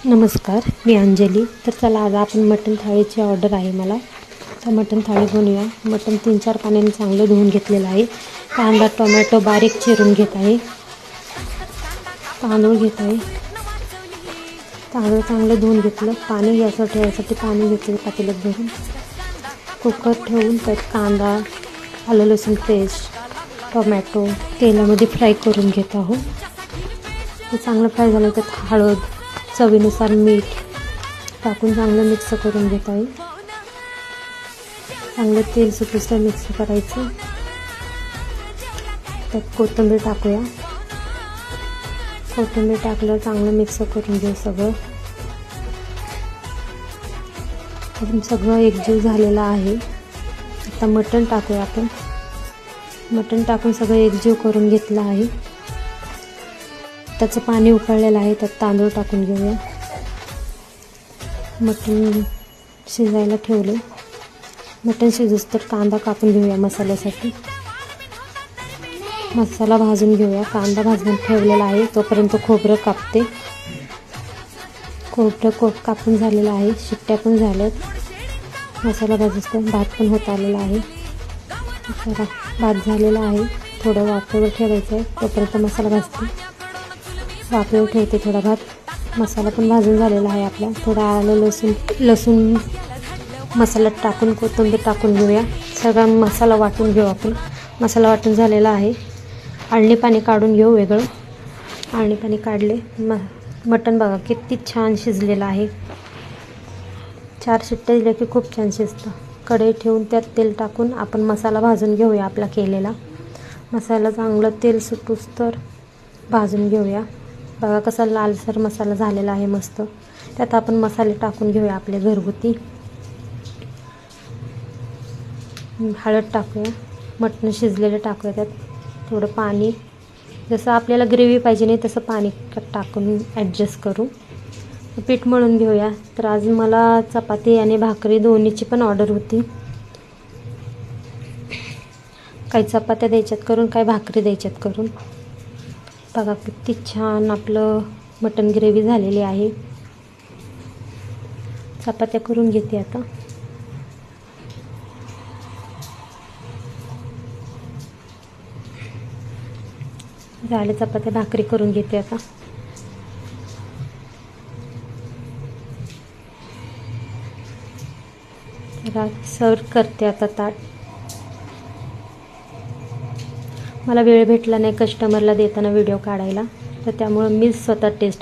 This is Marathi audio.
नमस्कार, मी अंजली. तर चला आज आपण मटण थाळीची ऑर्डर आहे मला. तर मटण थाळी बनवूया. मटण 3-4 पाण्याने चांगलं धुवून घेतलेलं आहे. कांदा टोमॅटो बारीक चिरून घेत आहे. तांदूळ घेत आहे. तांदूळ चांगलं धुवून घेतलं. पाणी गॅसवर ठेवायसाठी पाणी घेतलं पातेल्यात भरून. कुकर ठेवून त्यात कांदा, आलं लसूण पेस्ट, टोमॅटो तेलामध्ये फ्राय करून घेत आहोत. ते चांगलं फ्राय झालं त्यात हळद, चवीनुसार मीठ टाकून चांगलं मिक्स करून घेत आहे. चांगलं तेल सुटूस मिक्स करायचं. त्यात कोथिंबीर टाकूया. कोथिंबीर टाकलं चांगलं मिक्स करून घेऊ सगळं. सगळं एकजीव झालेलं आहे. आता मटण टाकूया आपण. मटण टाकून सगळं एकजीव करून घेतलं आहे. त्याचं पाणी उकळलेलं आहे. त्यात तांदूळ टाकून घेऊया. मटण शिजायला ठेवले. मटण शिजूस तर कांदा कापून घेऊया मसाल्यासाठी. मसाला भाजून घेऊया. कांदा भाजून ठेवलेला आहे तोपर्यंत खोबरं कापते. खोबरं कापून झालेलं आहे. शिट्ट्या पण झाल्यात. मसाला भाजूस तर भात पण होत आलेला आहे. भात झालेला आहे. थोडं वाफेवर ठेवायचं आहे तोपर्यंत मसाला भाजते. वाफेवर ठेवते थोडा भात. मसाला पण भाजून झालेला आहे आपला. थोडा आलं लसूण मसाल्यात टाकून कोथिंबीर टाकून घेऊया. सगळा मसाला वाटून घेऊ आपण. मसाला वाटून झालेला आहे. आळणी पाणी काढून घेऊ वेगळं. आळणी पाणी काढले. मटण बघा किती छान शिजलेलं आहे. 4 शिट्ट्या दिल्या की खूप छान शिजतं. कढई ठेवून त्यात तेल टाकून आपण मसाला भाजून घेऊया आपला केलेला. मसाला चांगलं तेल सुटूस तर भाजून घेऊया. बघा कसा लालसर मसाला झालेला आहे मस्त. त्यात आपण मसाले टाकून घेऊया आपले घरगुती. हळद टाकूया. मटण शिजलेलं टाकूया. त्यात थोडं पाणी, जसं आपल्याला ग्रेव्ही पाहिजे नाही तसं पाणी टाकून ॲडजस्ट करू. पीठ मळून घेऊया. तर आज मला चपाती आणि भाकरी दोन्हीची पण ऑर्डर होती. काही चपात्या द्यायच्यात करून, काही भाकरी द्यायच्यात करून. बघा किती छान आपलं मटण ग्रेव्ही झालेली आहे. चपात्या करून घेते आता. झाले चपात्या, भाकरी करून घेते आता. सर्व करते आता ताट. मला वेळ भेटला नाही कस्टमरला देताना व्हिडिओ काढायला, तर त्यामुळं मीच स्वतः टेस्ट